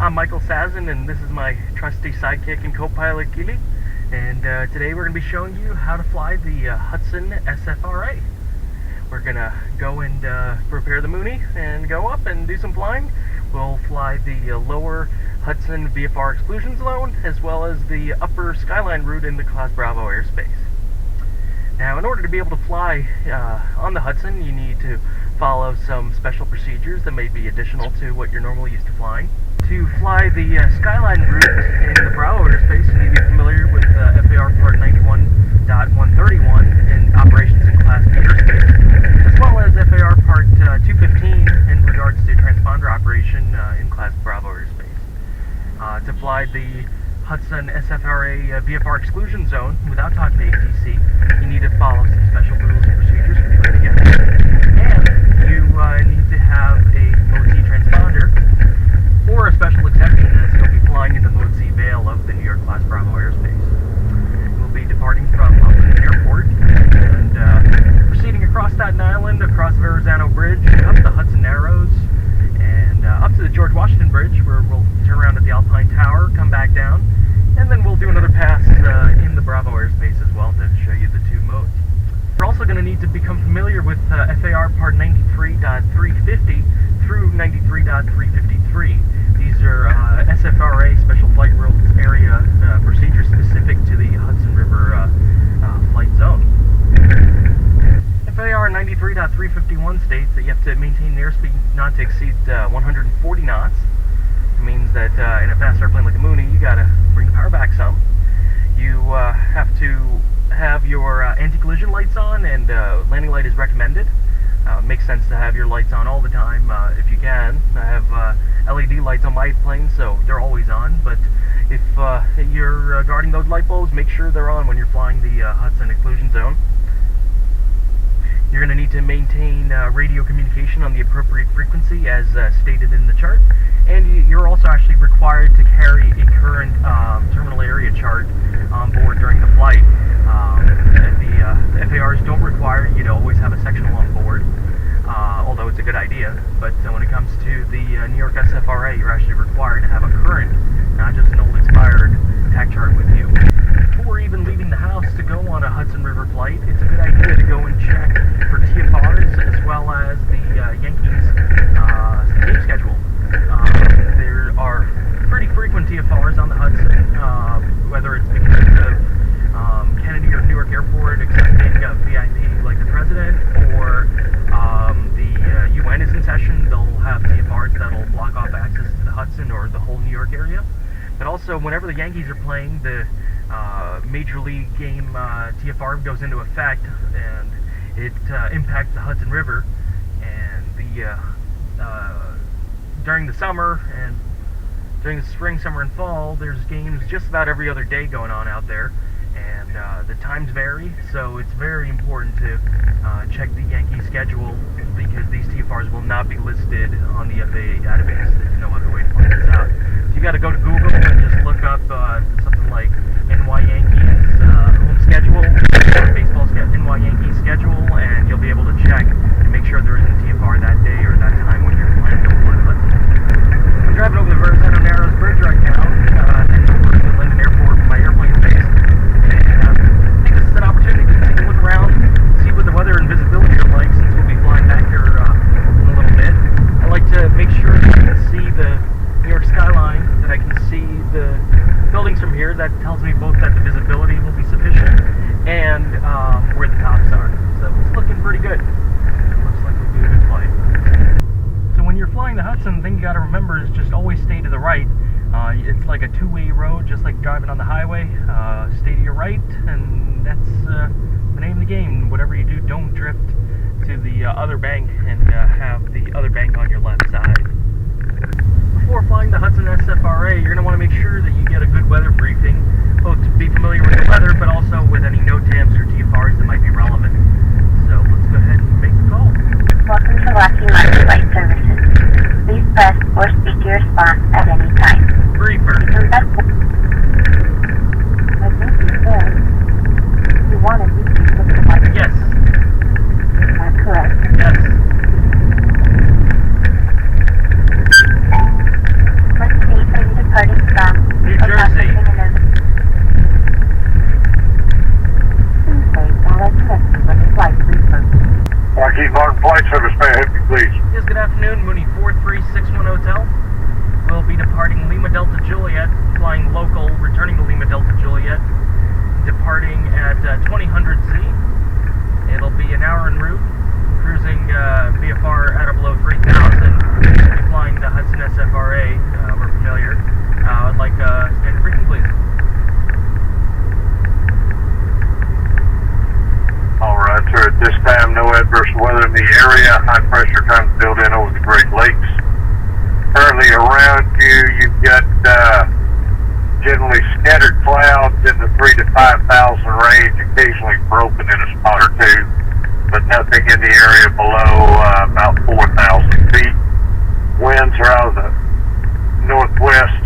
I'm Michael Sazin, and this is my trusty sidekick and co-pilot Kili. And today we're going to be showing you how to fly the Hudson SFRA. We're going to go and prepare the Mooney and go up and do some flying. We'll fly the lower Hudson VFR exclusion zone, as well as the upper Skyline route in the Class Bravo airspace. Now, in order to be able to fly on the Hudson, you need to follow some special procedures that may be additional to what you're normally used to flying. To fly the Skyline route in the Bravo airspace, you need to be familiar with FAR Part 91.131 and operations in Class B airspace, as well as FAR Part 215 in regards to transponder operation in Class Bravo airspace. To fly the Hudson SFRA VFR exclusion zone without talking to ATC, you need to follow some special rules and procedures for training it. And you need to have a Mode C transponder, or a special exception as you'll be flying in the Mode C Vale of the New York Class Bravo airspace. We'll be departing from Mooney Airport and proceeding across Staten Island, across the Verrazano Bridge, up the Hudson Narrows, and up to the George Washington Bridge, where we'll turn around at the Alpine Tower, come back down, and then we'll do another pass in the Bravo airspace as well to show you the two modes. We're also going to need to become familiar with FAR Part 93.350 through 93.353. These are SFRA Special Flight Rules Area procedures specific to the Hudson River flight zone. FAR 93.351 states that you have to maintain an airspeed not to exceed 140 knots. It means that in a fast airplane like a Mooney, you got to bring the power back some. You have to have your anti-collision lights on, and landing light is recommended. Makes sense to have your lights on all the time if you can. I have LED lights on my plane, so they're always on, but if you're guarding those light bulbs, make sure they're on when you're flying the Hudson exclusion zone. You're going to need to maintain radio communication on the appropriate frequency as stated in the chart, and you're also actually required to carry a current terminal area chart on board during the flight. The FARs don't require you to always have a sectional on board, although it's a good idea, but when it comes to the New York SFRA, you're actually required to have a current, not just an old expired TAC chart with you. Before even leaving the house to go on a Hudson River flight, it's a good idea to go and check for TFRs as well as the Yankees game schedule. There are pretty frequent TFRs on the Hudson, whether it's because of Kennedy or Newark Airport accepting VIP like the President, or the UN is in session. They'll have TFRs that'll block off access to the Hudson or the whole New York area. But also, whenever the Yankees are playing, the Major League game TFR goes into effect, and it impacts the Hudson River. And during the summer and during the spring, summer, and fall, there's games just about every other day going on out there, and the times vary, so it's very important to check the Yankee schedule, because these TFRs will not be listed on the FAA database. There's no other way to find this out. So you got to go to Google and just look up something like NY Yankees home schedule, or baseball NY Yankees schedule, and you'll be able to check and make sure there isn't a TFR that day or that time when you're planning to fly the Hudson. I'm driving over the Verrazano Narrows Bridge right now, heading over to Linden Airport where my airplane is based, and I think this is an opportunity to take a look around, see what the weather and visibility are like, since we'll be flying back here in a little bit. I like to make sure that I can see the New York skyline, that I can see the buildings from here. That tells me both that the visibility will be sufficient and where the tops are. So it's looking pretty good. It looks like it'll be a good flight. So when you're flying the Hudson, the thing you got to remember is just always stay to the right. It's like a two-way road, just like driving on the highway. Stay to your right, and that's the name of the game. Whatever you do, don't drift to the other bank and have the other bank on your left side. Before flying the Hudson SFRA, you're going to want to make sure that you get a good weather briefing, both to be familiar with the weather, but also with any NOTAMs or TFRs that might be relevant. So let's go ahead and make the call. Welcome to Lockheed Martin Flight Services. Please press or speak your response at any time. Briefer. I think you said you wanted me to look at my... Yes. Correct. Yes. Let's see if Juliet, flying local, returning to Lima Delta Juliet, departing at 2000 Z. It'll be an hour en route, cruising VFR at or below 3000, flying the Hudson SFRA. We're familiar. I'd like standard briefing, please. Alright, sir. At this time, no adverse weather in the area. High pressure trying to build in over the Great Lakes. Currently around you, you've got generally scattered clouds in the 3,000 to 5,000 range, occasionally broken in a spot or two, but nothing in the area below about 4,000 feet. Winds are out of the northwest,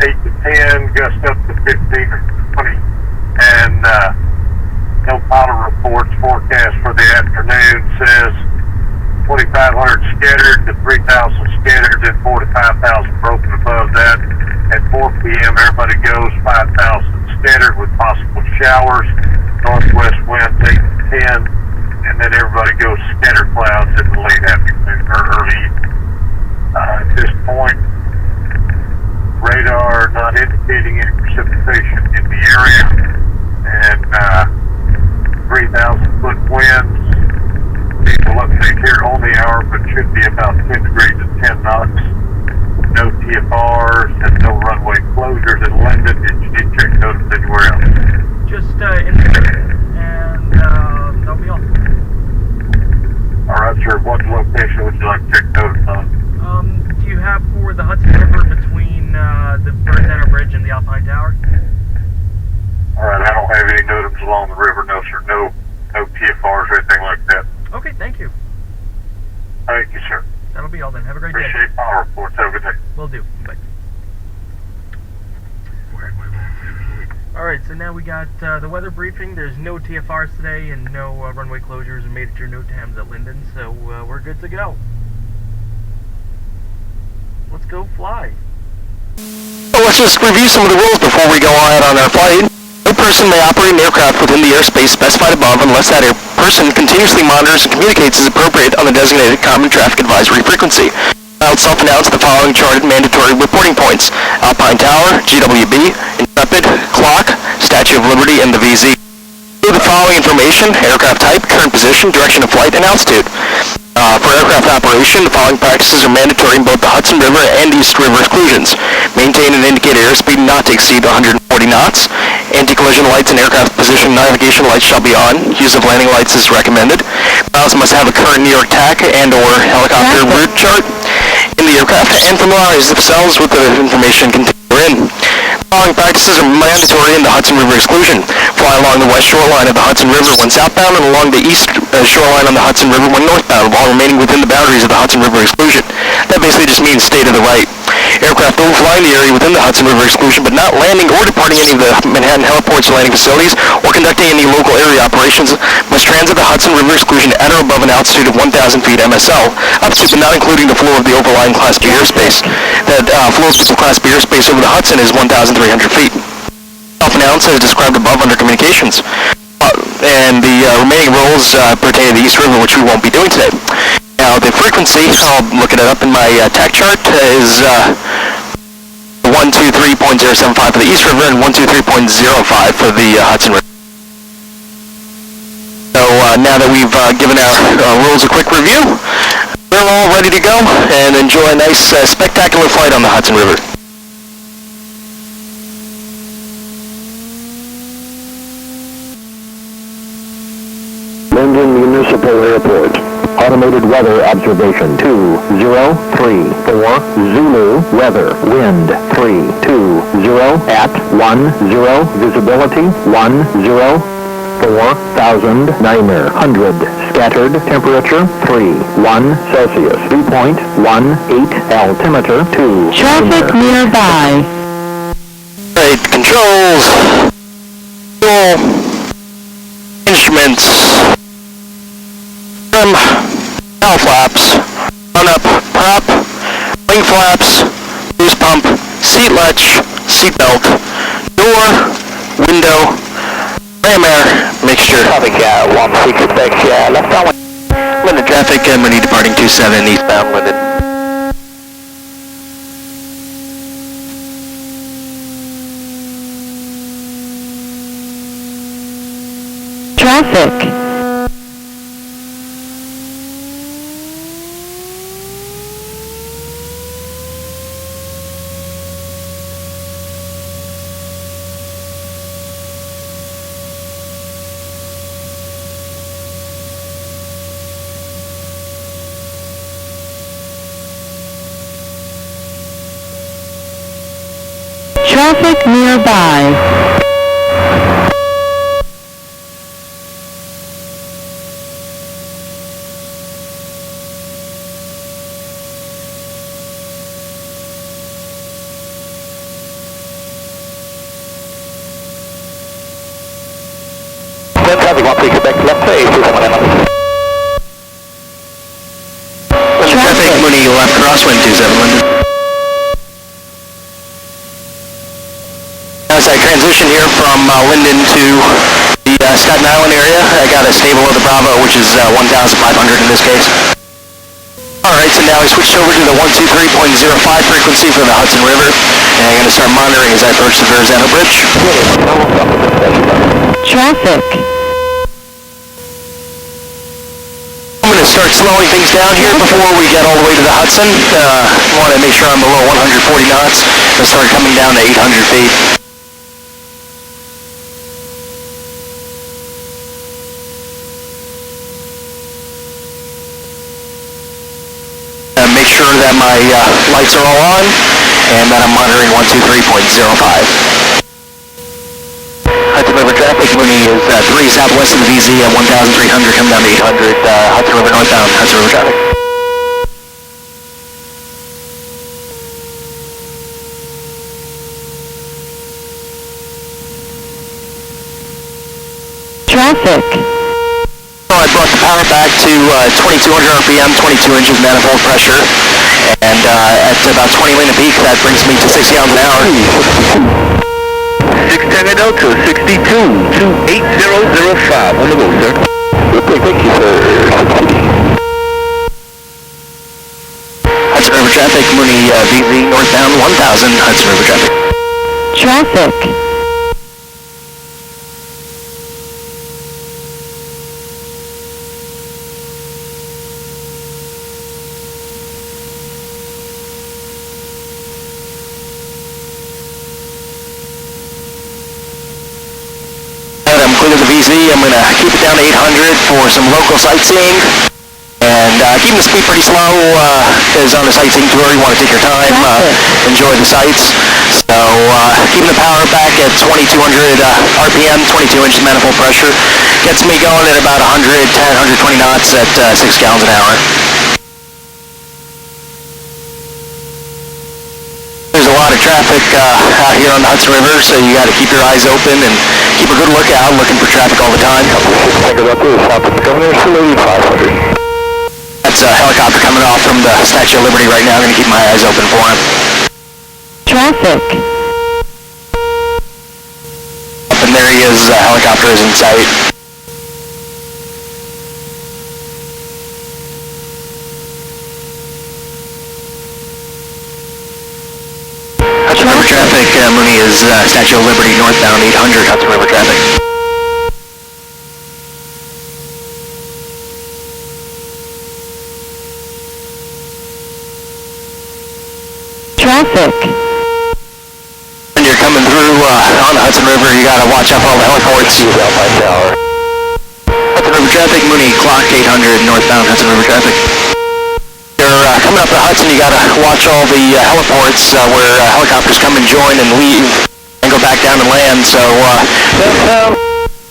8 to 10, gust up to 15 or 20, and no powder reports. Forecast for the afternoon says 2,500 scattered to 3,000 scattered, then 4,000 to 5,000 broken above that. At 4 p.m. everybody goes 5,000 scattered with possible showers, northwest winds 8 to 10, and then everybody goes scattered clouds in the late afternoon or early evening. At this point, radar not indicating any precipitation in the area, and 3,000 foot winds. People update here on the hour, but should be about 10 degrees and 10 knots. No TFRs and no runway closures in Linden. Did you get check notice anywhere else? Just in the and that'll be all. Alright, sir. What location would you like to check notice on? Do you have for the Hudson River between the Burntano Bridge and the Alpine Tower? Alright, I don't have any notices along the river, no, sir. No TFRs or anything like that. Okay, thank you. Thank you, sir. That'll be all then. Have a great day. Appreciate power reports. Have a good day. Will do. Bye. Alright, so now we got the weather briefing. There's no TFRs today and no runway closures or major NOTAMs at Linden, so we're good to go. Let's go fly. So let's just review some of the rules before we go ahead on our flight. No person may operate an aircraft within the airspace specified above unless that person continuously monitors and communicates as appropriate on the designated Common Traffic Advisory frequency. I'll self-announce the following charted mandatory reporting points: Alpine Tower, GWB, Intrepid, Clock, Statue of Liberty, and the VZ. The following information: aircraft type, current position, direction of flight, and altitude. For aircraft operation, the following practices are mandatory in both the Hudson River and East River exclusions. Maintain and indicate airspeed not to exceed 140 knots. Anti-collision lights and aircraft position navigation lights shall be on. Use of landing lights is recommended. Pilots must have a current New York TAC and or helicopter route chart in the aircraft and familiarize themselves with the information contained therein. Following practices are mandatory in the Hudson River exclusion. Fly along the west shoreline of the Hudson River when southbound and along the east shoreline on the Hudson River when northbound, while remaining within the boundaries of the Hudson River exclusion. That basically just means stay to the right. Aircraft overflying the area within the Hudson River exclusion but not landing or departing any of the Manhattan heliports or landing facilities or conducting any local area operations must transit the Hudson River exclusion at or above an altitude of 1,000 feet MSL, up to but not including the floor of the overlying Class B airspace. That floor of the Class B airspace over the Hudson is 1,300 feet. Self-announce as described above under communications. And the remaining rules pertain to the East River, which we won't be doing today. Now, the frequency, I'll look it up in my TAC chart, is 123.075 for the East River and 123.05 for the Hudson River. So now that we've given our rules a quick review, we're all ready to go and enjoy a nice spectacular flight on the Hudson River. Linden Municipal Airport. Automated weather observation 2034 Zulu weather wind 320 at 10 visibility 104,900 scattered temperature 31 Celsius 3.18 altimeter 2 traffic nearby. Right, controls, fuel, instruments, trim, tail flaps, run up, prop, wing flaps, boost pump, seat latch, seat belt, door, window, ram air, mixture. Traffic 166 left on Linden traffic, Mooney departing 27 eastbound Linden. Traffic. Traffic nearby. Traffic 1, please back left face, Traffic, Mooney left crosswind 27 London. As I transition here from Linden to the Staten Island area, I got a stable of the Bravo, which is 1,500 in this case. Alright, so now I switched over to the 123.05 frequency for the Hudson River, and I'm going to start monitoring as I approach the Verrazano Bridge. Traffic. I'm going to start slowing things down here before we get all the way to the Hudson. I want to make sure I'm below 140 knots. I'll start coming down to 800 feet. Make sure that my lights are all on and that I'm monitoring 123.05. Hudson River traffic, Mooney is 3 southwest of the VZ at 1,300, coming down to 800, Hudson River northbound, Hudson River traffic. Traffic. I brought the power back to 2,200 RPM, 22 inches manifold pressure, and at about 20 lane a peak, that brings me to 60 miles an hour. 610 Delta, 62 to 8005 on the go, sir. Okay, thank you, sir. Hudson River traffic, Mooney VZ northbound 1,000, Hudson River traffic. Traffic. Clear the VZ, I'm going to keep it down to 800 for some local sightseeing, and keeping the speed pretty slow, because on a sightseeing tour you want to take your time, enjoy the sights, so keeping the power back at 2,200 RPM, 22 inches manifold pressure, gets me going at about 110, 120 knots at 6 gallons an hour. There's a lot of traffic out here on the Hudson River, so you got to keep your eyes open and keep a good lookout, looking for traffic all the time. That's a helicopter coming off from the Statue of Liberty right now. I'm going to keep my eyes open for him. Traffic. Up and there he is, helicopter is in sight. Hudson River traffic, Mooney is Statue of Liberty northbound 800 Hudson River traffic. Traffic. When you're coming through on the Hudson River, you gotta watch out for all the heliports. Hudson River traffic, Mooney clock 800 northbound Hudson River traffic. You're coming up the Hudson, you gotta watch all the heliports where helicopters come and join and leave and go back down and land, so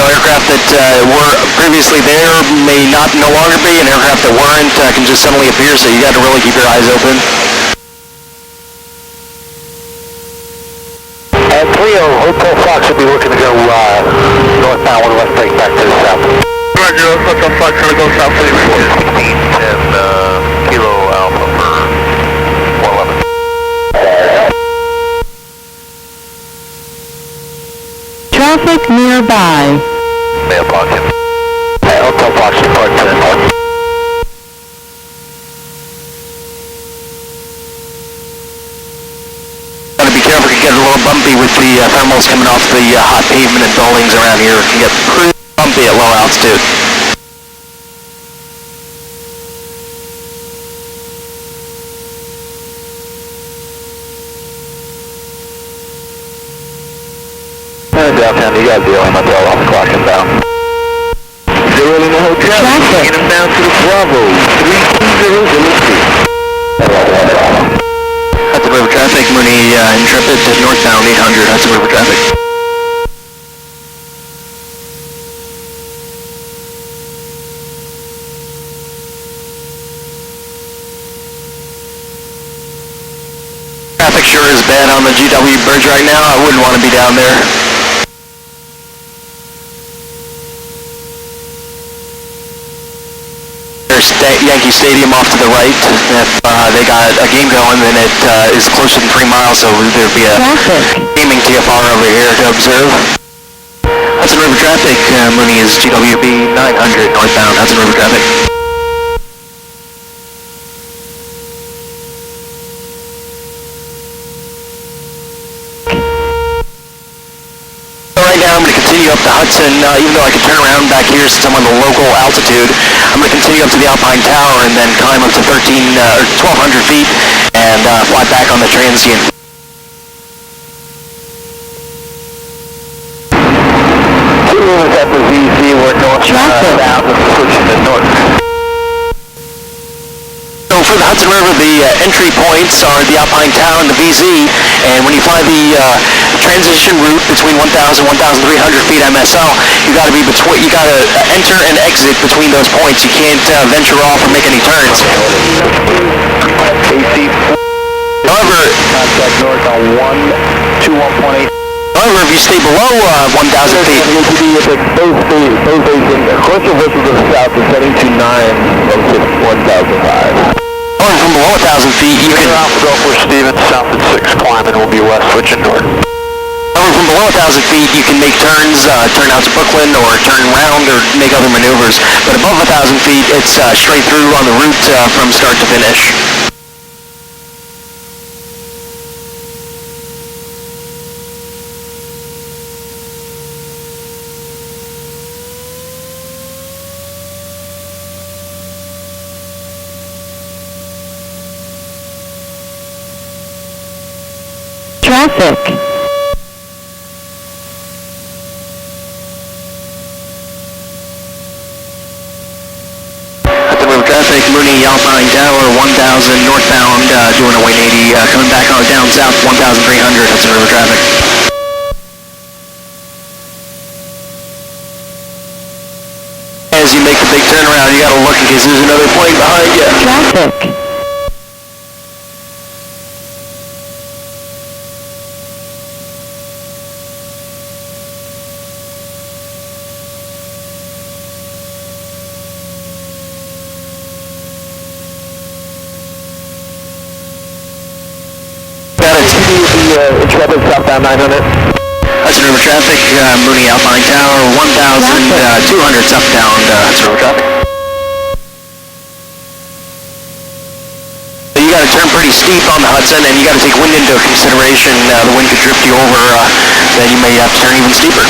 aircraft that were previously there may no longer be, and aircraft that weren't can just suddenly appear, so you gotta really keep your eyes open. 30 Hotel Fox will be looking to go northbound with a left brake back to the south. Roger, Hotel Fox going to go south, please. 16 and Kilo Alpha for 411. Traffic nearby. Mailbox. Hotel Fox report 10. Get a little bumpy with the thermals coming off the hot pavement and buildings around here. It can get pretty bumpy at low altitude. Downtown, you got the only hotel off the clock inbound. Zero in the hotel, taking him down to the Bravo, 32002. Hudson River traffic, Mooney Intrepid to northbound 800 Hudson River traffic. Traffic sure is bad on the GW bridge right now. I wouldn't want to be down there. There's Yankee Stadium off to the right. If they got a game going, then it is closer than 3 miles, so there'd be a gaming TFR over here to observe. Hudson River traffic, Mooney is GWB 900 northbound Hudson River traffic. Right now I'm going to continue up the Hudson, even though I can turn around back here since I'm on the local altitude. I'm going to continue up to the Alpine Tower and then climb up to 1,200 feet and fly back on the transient. At the VZ, we're north, south, and pushing to north. So for the Hudson River, the entry points are the Alpine Tower and the VZ, and when you fly the transition route between 1,000 and 1,300 feet MSL, you got to enter and exit between those points. You can't venture off or make any turns. However, contact north on 121.8. However, if you stay below 1,000 feet, both facing coastal vessel to the south is heading to 9,105. or from below 1,000 feet, you can... Alpha Golf for Steven, south at 6, climbing, will be west, switching north. However, from below 1,000 feet, you can make turns, turn out to Brooklyn, or turn around, or make other maneuvers. But above 1,000 feet, it's straight through on the route from start to finish. Traffic. Hudson River traffic, Mooney Alpine Tower, 1,000 northbound, doing a 180, coming back on down south, 1,300 Hudson River traffic. As you make the big turnaround, you gotta look in case there's another plane behind you. Traffic. Intrepid southbound 900. Hudson River traffic, Mooney Alpine Tower, 1,200 southbound Hudson River traffic. So you got to turn pretty steep on the Hudson, and you got to take wind into consideration. The wind could drift you over, then you may have to turn even steeper.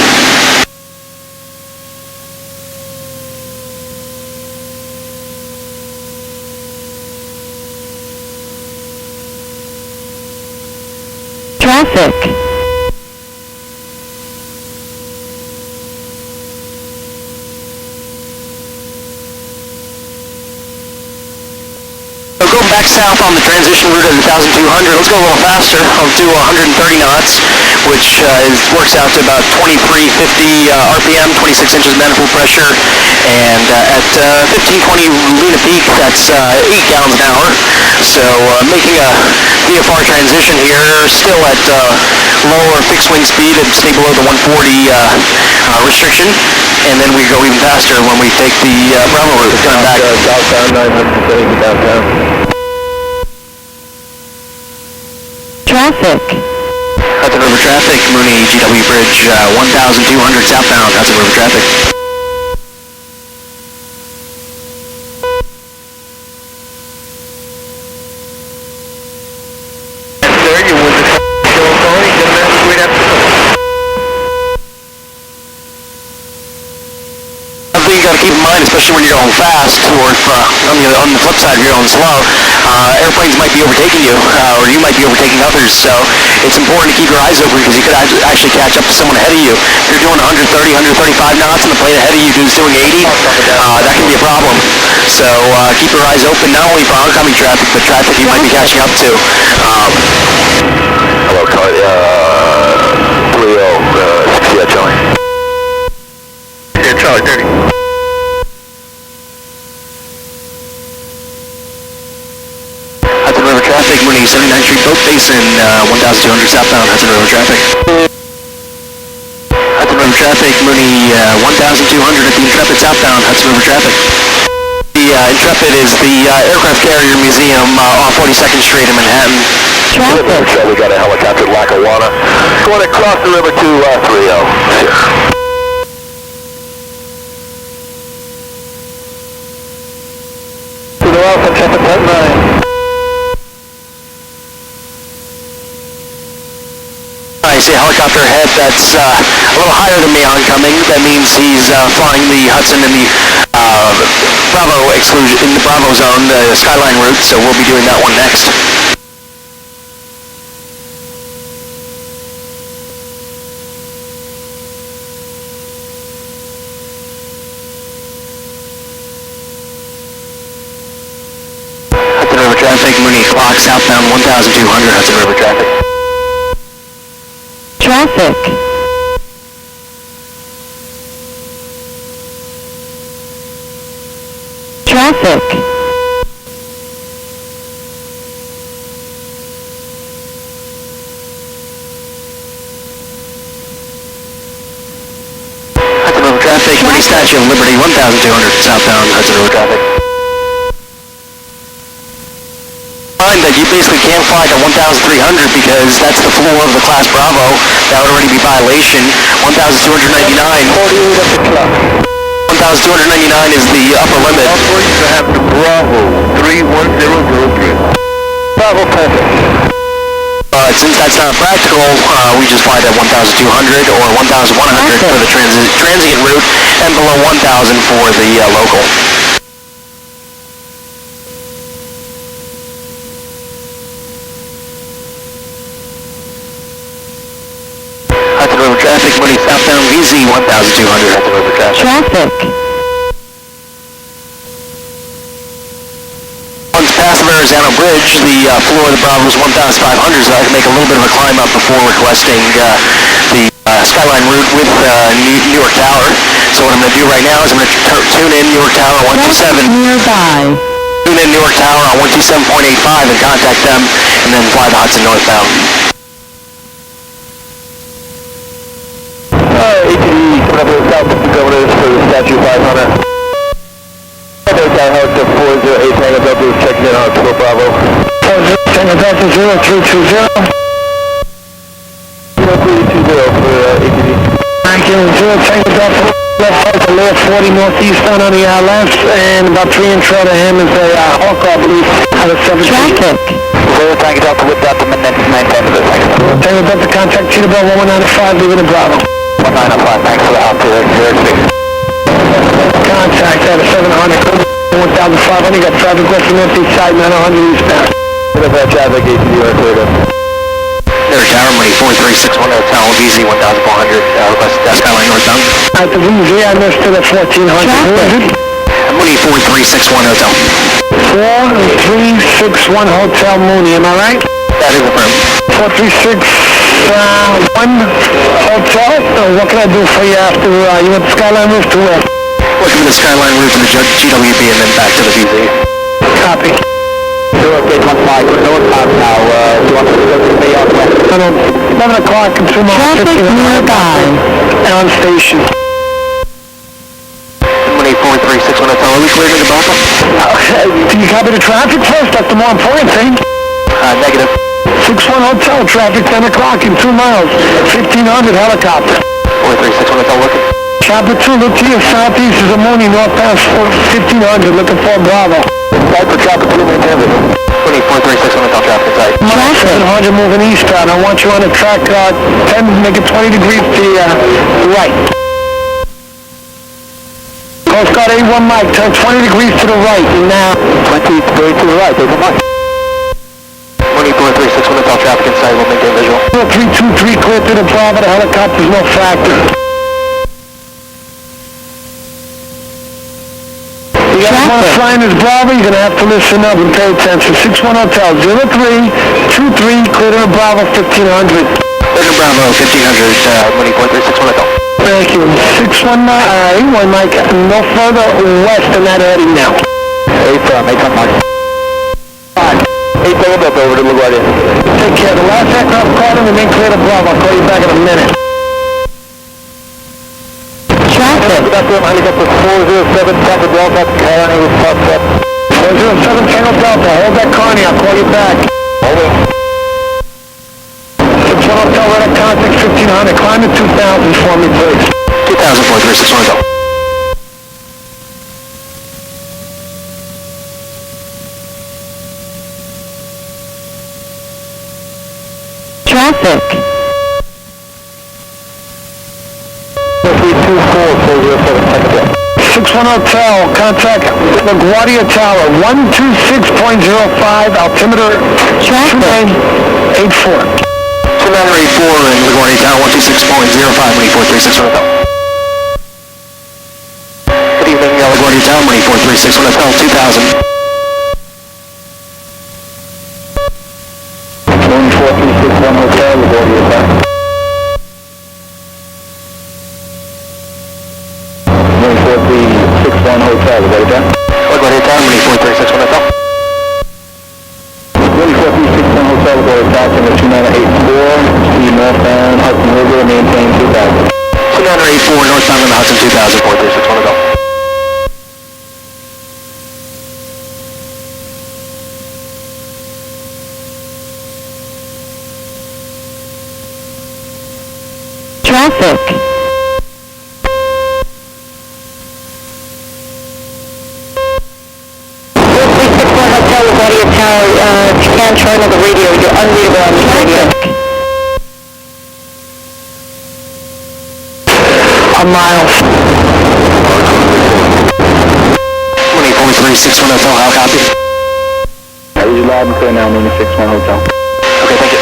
Traffic. So go back south on the transition route at 1,200. Let's go a little faster. I'll do 130 knots, which works out to about 2350 RPM, 26 inches manifold pressure, and at 1520 Luna peak, that's 8 gallons an hour. So making a VFR transition here, still at lower fixed wing speed and stay below the 140 restriction, and then we go even faster when we take the Bravo route coming back. Southbound 900, heading to downtown. Traffic. Hudson River traffic, Mooney GW Bridge, 1,200 southbound Hudson River traffic. There you were the show going, get a right after. keep in mind, especially when you're going fast, or if, on the flip side, if you're going slow, airplanes might be overtaking you, or you might be overtaking others, so it's important to keep your eyes open because you could actually catch up to someone ahead of you. If you're doing 130, 135 knots and the plane ahead of you is doing 80, that can be a problem. So keep your eyes open not only for oncoming traffic, but traffic you might be catching up to. Hello, Charlie. 30, 60 Charlie. Yeah, Charlie, 30. Hudson River traffic, Mooney 79th Street Boat Basin, 1200 southbound Hudson River traffic. Hudson River traffic, Mooney 1200 at the Intrepid southbound Hudson River traffic. The Intrepid is the aircraft carrier museum off 42nd Street in Manhattan. Traffic. We got a helicopter at Lackawanna going across the river to 30. To the Alpha Traffic 9. I see a helicopter ahead that's a little higher than me oncoming. That means he's flying the Hudson in the Bravo exclusion, in the Bravo zone, the Skyline route, so we'll be doing that one next. Hudson River traffic, Mooney clock southbound 1200 Hudson River traffic. Traffic. Traffic. Hudson River traffic, Mooney Statue of Liberty 1200 southbound Hudson River traffic. Find that you basically can't fly to 1,300 because that's the floor of the Class Bravo. That would already be violation. 1,299. 1,299 is the upper limit. To have the Bravo 31003. Bravo perfect. Since that's not practical, we just fly at 1,200 or 1,100 for the transient route and below 1,000 for the local. Hudson River traffic, Mooney southbound VZ 1,200 Hudson River traffic. Traffic. Once past the Verrazano Bridge, the floor of the Bravo is 1,500, so I can make a little bit of a climb up before requesting the Skyline route with New York Tower. So what I'm going to do right now is I'm going to tune in New York Tower 127. Nearby. Tune in New York Tower on 127.85 and contact them, and then fly the Hudson northbound. ATV, coming up to the south, governors for the Statue 500. There's our helicopter 408 Tango Delta is checking in on Tour Bravo. 40 Tango Delta 0320. 0320 for ATV. Thank you. 0 Tango Delta, left side to left, 40 northeastbound on the left, and about 3 inch right of him is a Hawk, I believe, out of 17. Traffic. 0 Tango Delta with Delta, Midnight 910 to the Tango. Tango Delta, contact Cheetah Bell 195, leaving the Bravo. 195, thanks for the help to the Contact out of 700, 1,500, got traffic west of empty side, 900 eastbound. What about traffic, ATV or clear? There's Tower Money 43610 Hotel VZ 1,400 request Skyline northbound. At the VZ, I missed it at 1,400. Who is it? Mooney 4361 Hotel. 4361 Hotel Mooney, am I right? That is affirmed. 436 1 Hotel. What can I do for you after you went to Skyline roof to where? Welcome to the Skyline route to the GWB and then back to the VZ. Copy. 0815, we're northbound now. Do you want to go to the west? 11 o'clock and 2 miles. Traffic nearby. On station. Mooney 4361 Hotel. Are we cleared to the bottom? Do you copy the traffic first? That's the more important thing. Negative. 61 Hotel, traffic 10 o'clock in 2 miles. 1,500 helicopter. 4361 Hotel working. Chopper 2, look to your southeast is a Mooney, northbound 1,500, looking for Bravo. Right for Chopper 2, maintain it. Mooney 4361 Hotel traffic inside. Traffic. 700 moving eastbound. I want you on the track 10, make it 20 degrees to the right. Coast Guard 81 Mike, turn 20 degrees to the right, and now 20 degrees to the right, 81 Mike. Mooney 436, when it's all traffic inside, we'll maintain visual. 323, clear to the Bravo, the helicopter's no factor. You guys want to fly in this Bravo, you're going to have to listen up and pay attention. 61 Hotel, 0323, clear to the Bravo, 1500. Clear to Bravo, 1500, Mooney 436, when it's all. Thank you. 619, one Mike, no further west than that heading now. 8 Mike. 8 up over to LaGuardia. Take care. The last aircraft caught him and then clear the Bravo. I'll call you back in a minute. Traffic. Helicopter 407, Papa Delta, Carney with popped up. 407 Tango Delta, hold that Carney, I'll call you back. Hold it. 61 Hotel, radar contact 1500, climb to 2000 for me, please. 2000, 436, when it's all. Traffic. 61 Hotel, contact LaGuardia Tower, 126.05, altimeter 2984. 2984 in LaGuardia Tower, 126.05, Mooney 436, when it's all. Good evening, LaGuardia Tower, Mooney 436, when it's all, 2000. Mooney 4361 Hotel, LaGuardia Tower. Mooney 4361 Hotel, LaGuardia Tower. LaGuardia Tower, Mooney 436, when it's all. Mooney 4361 Hotel, LaGuardia Tower, number 2984, speed northbound, Hudson River, maintain 2000. 2984 northbound on the Hudson 2000, 436, when it's all. Traffic. 431 Hotel, LaGuardia Tower, if you can't turn on the radio, you're unreadable on the radio. A mile. Mooney 436, when it's all, how copy? I read you loud and clear now, Mooney 61 Hotel. Okay, thank you.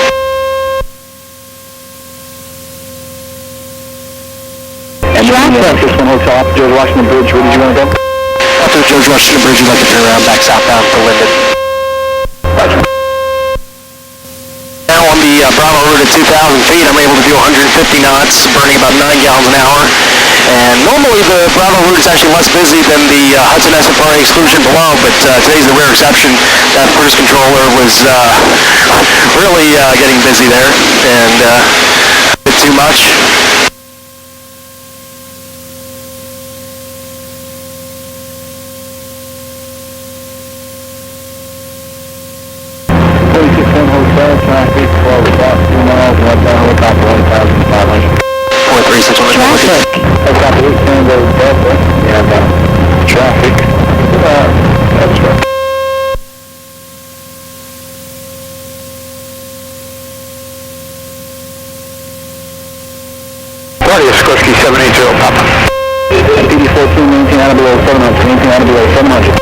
Traffic. 61 Hotel, off the George Washington Bridge, where did you want to go? After the George Washington Bridge, you'd like to turn around back southbound to Linden. Roger. Now on the Bravo route at 2,000 feet, I'm able to do 150 knots, burning about 9 gallons an hour. And normally the Bravo route is actually less busy than the Hudson SFRA exclusion below, but today's the rare exception. That cruise controller was really getting busy there, and a bit too much. Traffic, 12 o'clock, 2 miles, northbound, helicopter 1,500. 436, Traffic. Helicopter 8 Tango Delta, we have traffic, that's right. LaGuardia, Sikorsky 780, Papa. PD-14, maintain out of below 700, maintain out of below 700.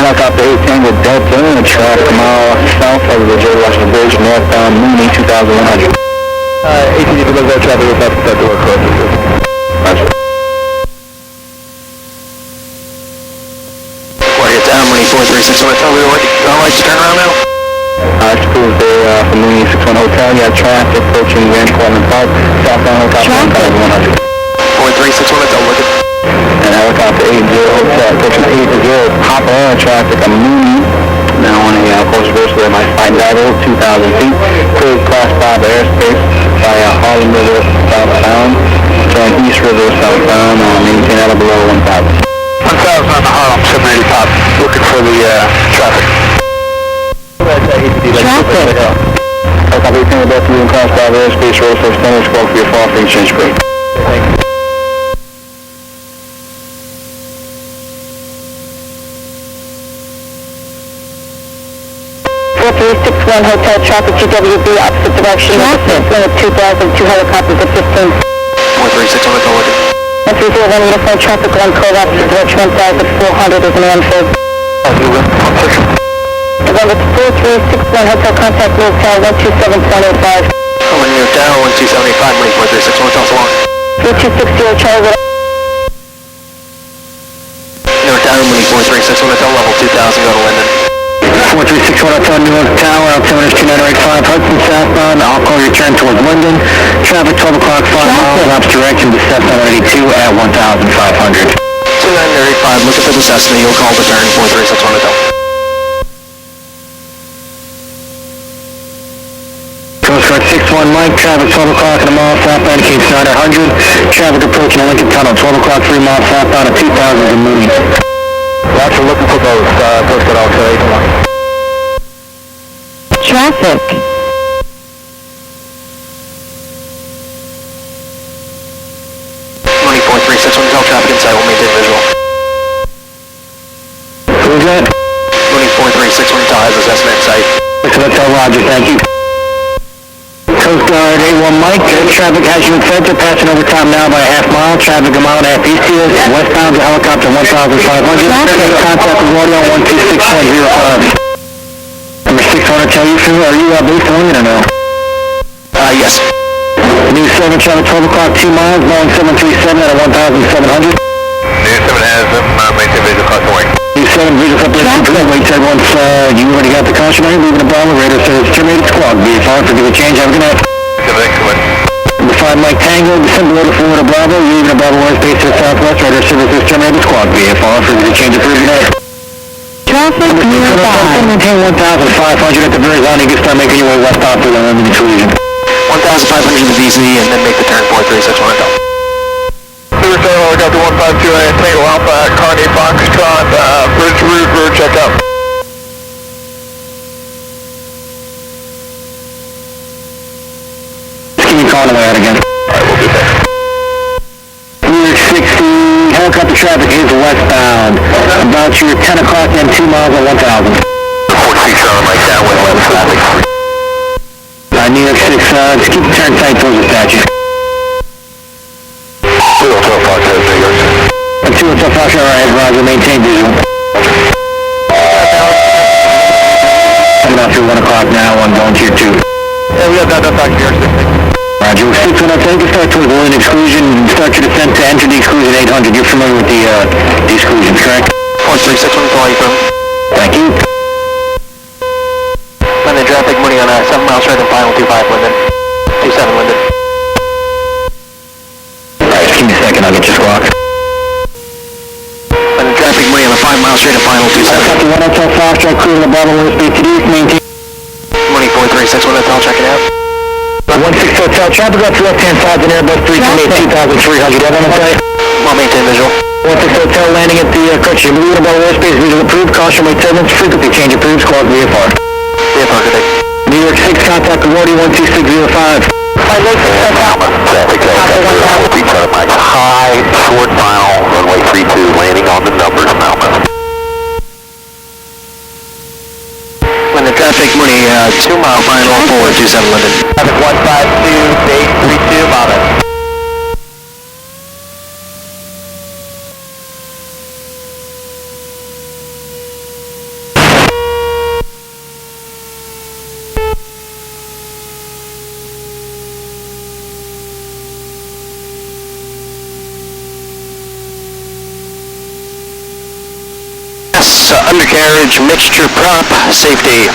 Helicopter 8 Tango Delta, traffic a mile south of the George Washington Bridge, northbound Mooney 2100. ATD below that traffic, we'll have to start door closing. Roger. LaGuardia Tower, Mooney 436, so I tell you what, I'd like to turn around now. Schools there from Mooney 61 Hotel, you have traffic approaching Grand Quadrant Park, southbound helicopter 1100. 436, when I tell you. And helicopter 80 Hotel, approaching 80, hop on traffic on Mooney, now on a course reverse with my flight level, 2,000 feet, cleared class 5 airspace via Harlem River southbound, turn East River southbound, maintain out of below 1,000. 1,000 on the Harlem, 785, looking for the traffic. Traffic. Helicopter 8 about to in class 5 airspace, roll for standard squawk for your fall free change break. Thank you. 61 Hotel traffic GWB opposite direction. Traffic. Wind of 2,000, 2 helicopters at 15. 436 on the Hotel. 130 uniform traffic on code opposite direction 1,400 is an landfill. November 4361 Hotel contact Newtown 127.85. Calling Newtown 127.85, Mooney 436 Hotel, so long. 3260 Charlie. Newtown, Mooney 436 Hotel, level 2000, go to Linden. 4361 Hotel New York Tower, altimeter 2985 Hudson southbound. I'll call your turn towards Linden. Traffic 12 o'clock, 5 miles, opposite direction to Cessna 182 at 1,500. 2985, looking for the Cessna, you'll call the turn 436 Hotel. Coast Guard 61 Mike, traffic 12 o'clock and a mile southbound, Cape Snyder 100. Traffic approaching the Lincoln Tunnel, 12 o'clock, 3 miles southbound at 2,000 in Mooney. Roger, looking for both. Coast Guard also 81. Traffic. Mooney 436 Hotel, traffic inside, will maintain visual. Who's that? Mooney 436 Hotel has a Cessna in sight. Hotel Roger, thank you. Coast Guard 81 Mike, traffic has you in center, passing over time now by a half mile. Traffic a mile and a half east here. Westbound to helicopter 1,500. Contact with audio 126.05. Number 600, tell you, are you based on Linden or no? Yes. New 7, traffic 12 o'clock, 2 miles, Boeing 737 at a 1,700. New 7 has them, maintain visual crossing way. New 7, visual separation, wait, said once you already got the cautionary, leaving the Bravo, radar says terminated squawk, VFR, forgive a change, have a good night. Excellent. Number 5, Mike Tango, descend below the Florida Bravo, leaving the Bravo airspace to the southwest, radar services terminated squawk, VFR, forgive a change, approved, good night. Traffic nearby. Maintain 1,500 at the very line, you can start making your way westbound through the Linden exclusion. 1,500 in the VZ, and then make the turn 436 Hotel. Suicide, we got the 152 and Tango Alpha at Carney Foxtrot, bridge route, check out. Just give me a call on the way out again. Alright, we'll do that. New York 60, helicopter traffic is westbound. About your 10 o'clock and 2 miles at 1,000. 46 on Mike downwind, 11 traffic. New York 6, just keep the turn tight towards the statue. 2 Hotel Fox has New York. 2 Hotel Fox, alright, Roger, maintain visual. Coming out through 1 o'clock now, I'm going to your 2. Yeah, we got that back to New York 6. Roger, 6 when I take a start towards the Linden exclusion, start your descent to enter the exclusion 800. You're familiar with the exclusion, correct? 436 Hotel, you from? Thank you. Linden traffic, Mooney on 7 miles straight and final 25 Linden. 27 Linden. Alright, just give me a second, I'll get your squawk. Linden traffic, Mooney on 5 miles straight and final 27. Got the 1 Hotel Foxtrot, crew in the Bravo airspace to the east, maintain. Mooney 436 Hotel, checking out. 16 Hotel, traffic up to left-hand side, an Airbus 328, 2,300. Have on okay? I'll maintain visual. 16 Hotel, landing at the Crutchy. Moving about airspace, visual approved. Caution, wait 7 minutes. Frequency change approved. Squawk VFR. VFR, good day. New York 6, contact Wardy 12605. Traffic will be turn Mike high, short mile, runway 32, landing on the numbers, Malmo. Linden traffic, Mooney 2 mile final 427 Linden. Traffic 152, base 32, Malmo. Undercarriage, mixture prop, safety.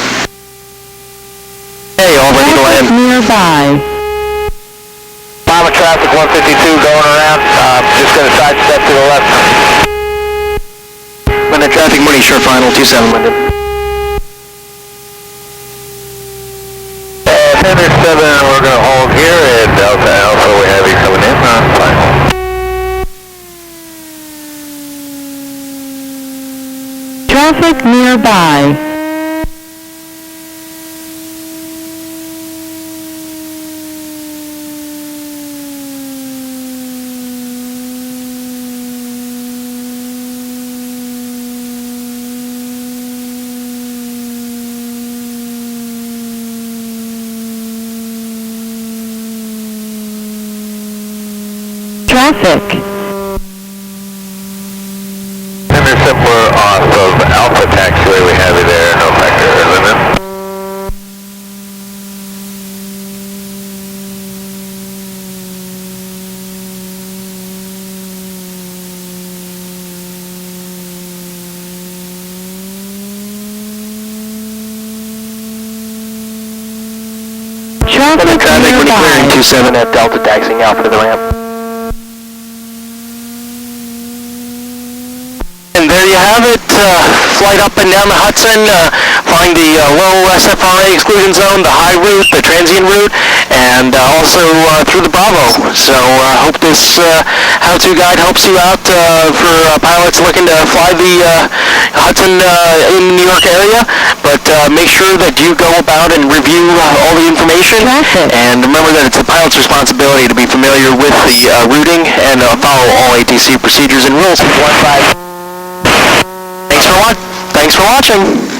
Hey, all ready to land. Nearby. Mama traffic 152 going around, just gonna sidestep to the left. Linden traffic, Mooney short final 27 Linden. Center 7, we're gonna hold here at Delta Alpha, we have you coming in on final. Traffic nearby. Traffic. Interceptor off of Alpha Taxiway, we have you there, no factor limit. Traffic Traffic when you clearing nearby. 27 at Delta taxiing out for the ramp. And there you have it, flight up and down the Hudson, find the low SFRA exclusion zone, the high route, the transient route, and also through the Bravo. So hope this how-to guide helps you out for pilots looking to fly the Hudson in the New York area. But make sure that you go about and review all the information. Traffic. And remember that it's the pilot's responsibility to be familiar with the routing and follow all ATC procedures and rules. Thanks for watching.